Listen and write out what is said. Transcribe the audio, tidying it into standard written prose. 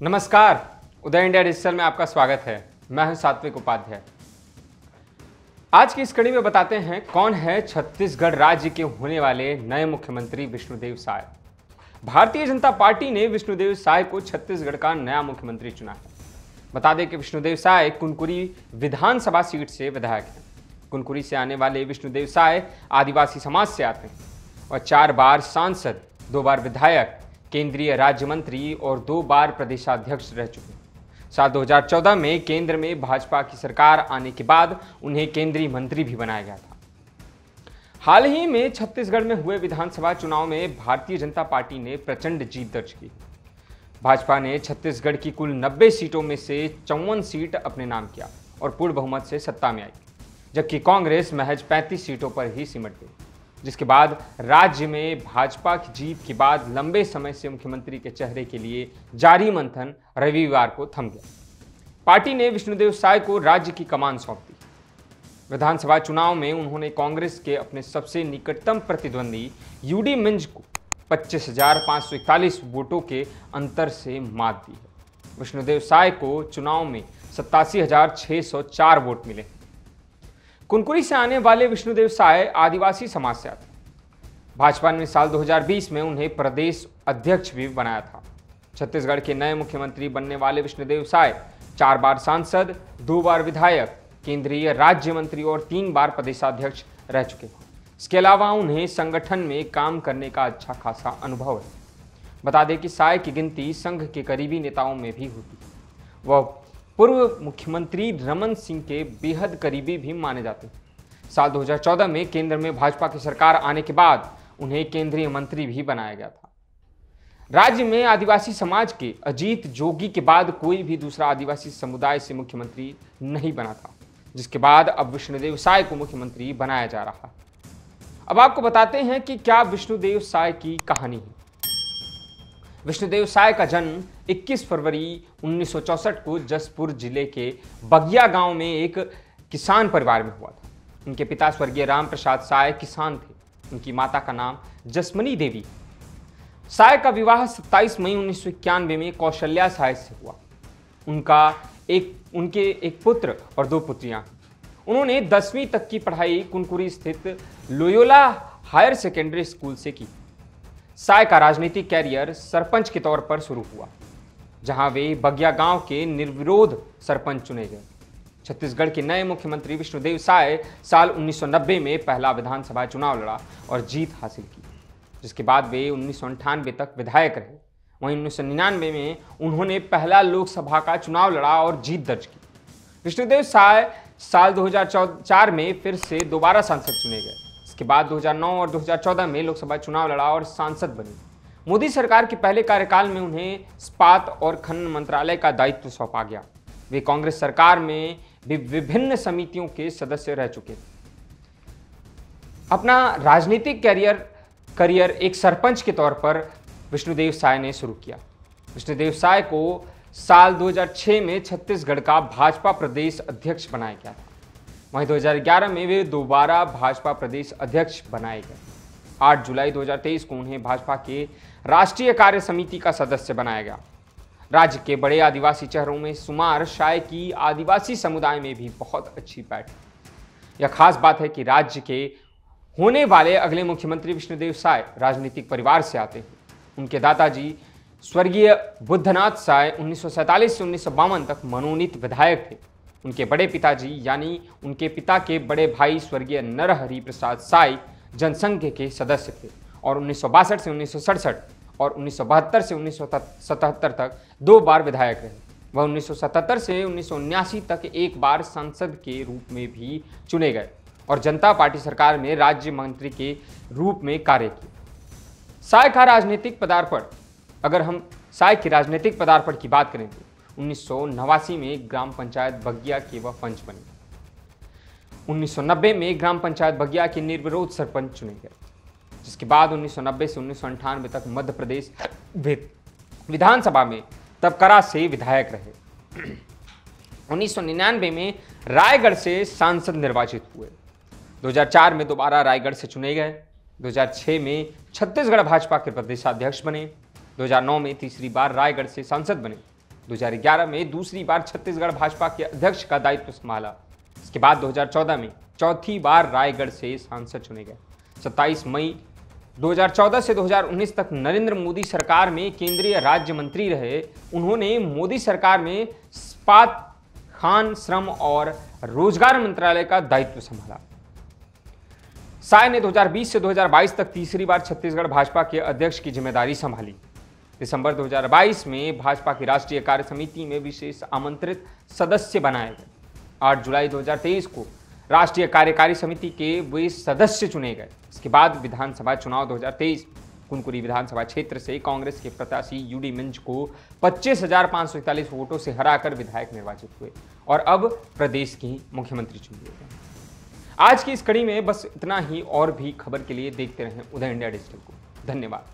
नमस्कार, उदय India digital में आपका स्वागत है। मैं हूं सात्विक उपाध्याय। आज की इस कड़ी में बताते हैं कौन है छत्तीसगढ़ राज्य के होने वाले नए मुख्यमंत्री विष्णुदेव साय। भारतीय जनता पार्टी ने विष्णुदेव साय को छत्तीसगढ़ का नया मुख्यमंत्री चुना है। बता दें कि विष्णुदेव साय कुनकुरी विधानसभा सीट से विधायक हैं। कुनकुरी से आने वाले विष्णुदेव साय आदिवासी समाज से आते हैं और 4 बार सांसद, 2 बार विधायक, केंद्रीय राज्य मंत्री और 2 बार प्रदेशाध्यक्ष रह चुके हैं। साल 2014 में केंद्र में भाजपा की सरकार आने के बाद उन्हें केंद्रीय मंत्री भी बनाया गया था। हाल ही में छत्तीसगढ़ में हुए विधानसभा चुनाव में भारतीय जनता पार्टी ने प्रचंड जीत दर्ज की। भाजपा ने छत्तीसगढ़ की कुल 90 सीटों में से 54 सीट अपने नाम किया और पूर्ण बहुमत से सत्ता में आई, जबकि कांग्रेस महज 35 सीटों पर ही सिमट गई, जिसके बाद राज्य में भाजपा की जीत के बाद लंबे समय से मुख्यमंत्री के चेहरे के लिए जारी मंथन रविवार को थम गया। पार्टी ने विष्णुदेव साय को राज्य की कमान सौंप दी। विधानसभा चुनाव में उन्होंने कांग्रेस के अपने सबसे निकटतम प्रतिद्वंदी यूडी मिंज को 25,541 वोटों के अंतर से मात दी है। विष्णुदेव साय को चुनाव में 87,604 वोट मिले। कुनकुरी से आने वाले विष्णुदेव साय आदिवासी समाज से आते हैं। भाजपा ने साल 2020 में उन्हें प्रदेश अध्यक्ष भी बनाया था। छत्तीसगढ़ के नए मुख्यमंत्री बनने वाले विष्णुदेव साय 4 बार सांसद, 2 बार विधायक, केंद्रीय राज्य मंत्री और 3 बार प्रदेशाध्यक्ष रह चुके हैं। इसके अलावा उन्हें संगठन में काम करने का अच्छा खासा अनुभव है। बता दें कि साय की गिनती संघ के करीबी नेताओं में भी होती है। वह पूर्व मुख्यमंत्री रमन सिंह के बेहद करीबी भी माने जाते हैं। साल 2014 में केंद्र में भाजपा की सरकार आने के बाद उन्हें केंद्रीय मंत्री भी बनाया गया था। राज्य में आदिवासी समाज के अजीत जोगी के बाद कोई भी दूसरा आदिवासी समुदाय से मुख्यमंत्री नहीं बना था, जिसके बाद अब विष्णुदेव साय को मुख्यमंत्री बनाया जा रहा है। अब आपको बताते हैं कि क्या विष्णुदेव साय की कहानी है। विष्णुदेव साय का जन्म 21 फरवरी 1964 को जसपुर जिले के बगिया गांव में एक किसान परिवार में हुआ था। उनके पिता स्वर्गीय राम प्रसाद साय किसान थे। उनकी माता का नाम जसमनी देवी। साय का विवाह 27 मई 1991 में कौशल्या साय से हुआ। उनके एक पुत्र और 2 पुत्रियां। उन्होंने 10वीं तक की पढ़ाई कुनकुरी स्थित लोयोला हायर सेकेंडरी स्कूल से की। साय का राजनीतिक कैरियर सरपंच के तौर पर शुरू हुआ, जहां वे बगिया गांव के निर्विरोध सरपंच चुने गए। छत्तीसगढ़ के नए मुख्यमंत्री विष्णुदेव साय साल 1990 में पहला विधानसभा चुनाव लड़ा और जीत हासिल की, जिसके बाद वे 1998 तक विधायक रहे। वहीं 1999 में उन्होंने पहला लोकसभा का चुनाव लड़ा और जीत दर्ज की। विष्णुदेव साय साल 2004 में फिर से दोबारा सांसद चुने गए। इसके बाद 2009 और 2014 में लोकसभा चुनाव लड़ा और सांसद बने। मोदी सरकार के पहले कार्यकाल में उन्हें इस्पात और खनन मंत्रालय का दायित्व सौंपा गया। वे कांग्रेस सरकार में भी विभिन्न समितियों के सदस्य रह चुके थे। अपना राजनीतिक करियर एक सरपंच के तौर पर विष्णुदेव साय ने शुरू किया। विष्णुदेव साय को साल 2006 में छत्तीसगढ़ का भाजपा प्रदेश अध्यक्ष बनाया गया था। वहीं 2011 में वे दोबारा भाजपा प्रदेश अध्यक्ष बनाए गए। 8 जुलाई 2023 को उन्हें भाजपा के राष्ट्रीय कार्य समिति का सदस्य बनाया गया। राज्य के बड़े आदिवासी शहरों में शुमार साय की आदिवासी समुदाय में भी बहुत अच्छी पैठ है। यह खास बात है कि राज्य के होने वाले अगले मुख्यमंत्री विष्णुदेव साय राजनीतिक परिवार से आते हैं। उनके दादाजी स्वर्गीय बुद्धनाथ साय 1947 से 1952 तक मनोनीत विधायक थे। उनके बड़े पिताजी यानी उनके पिता के बड़े भाई स्वर्गीय नरहरि प्रसाद साय जनसंघ के सदस्य थे और 1962 से 1967 और 1972 से 1977 तक 2 बार विधायक रहे। वह 1977 से 1979 तक 1 बार सांसद के रूप में भी चुने गए और जनता पार्टी सरकार में राज्य मंत्री के रूप में कार्य किए। साय का राजनीतिक पदार्पण, अगर हम साय की राजनीतिक पदार्पण की बात करें तो 1989 में ग्राम पंचायत बगिया के वह पंच बने। 1990 में ग्राम पंचायत बगिया के निर्विरोध सरपंच चुने गए, जिसके बाद 1990 से 1998 तक मध्य प्रदेश विधानसभा में तबकरा से विधायक रहे। 1999 में रायगढ़ से सांसद निर्वाचित हुए। 2004 में दोबारा रायगढ़ से चुने गए। 2006 में छत्तीसगढ़ भाजपा के प्रदेशाध्यक्ष बने। 2009 में तीसरी बार रायगढ़ से सांसद बने। 2011 में दूसरी बार छत्तीसगढ़ भाजपा के अध्यक्ष का दायित्व संभाला। इसके बाद 2014 में चौथी बार रायगढ़ से सांसद चुने गए। 27 मई 2014 से 2019 तक नरेंद्र मोदी सरकार में केंद्रीय राज्य मंत्री रहे। उन्होंने मोदी सरकार में इस्पात, खान, श्रम और रोजगार मंत्रालय का दायित्व संभाला। साय ने 2020 से 2022 तक तीसरी बार छत्तीसगढ़ भाजपा के अध्यक्ष की जिम्मेदारी संभाली। दिसंबर 2022 में भाजपा की राष्ट्रीय कार्य समिति में विशेष आमंत्रित सदस्य बनाए गए। 8 जुलाई 2023 को राष्ट्रीय कार्यकारी समिति के वे सदस्य चुने गए। इसके बाद विधानसभा चुनाव 2023 कुनकुरी विधानसभा क्षेत्र से कांग्रेस के प्रत्याशी यूडी मिंज को 25,541 वोटों से हराकर विधायक निर्वाचित हुए और अब प्रदेश के मुख्यमंत्री चुन लिए गए। आज की इस कड़ी में बस इतना ही। और भी खबर के लिए देखते रहें उदय इंडिया डिजिटल को। धन्यवाद।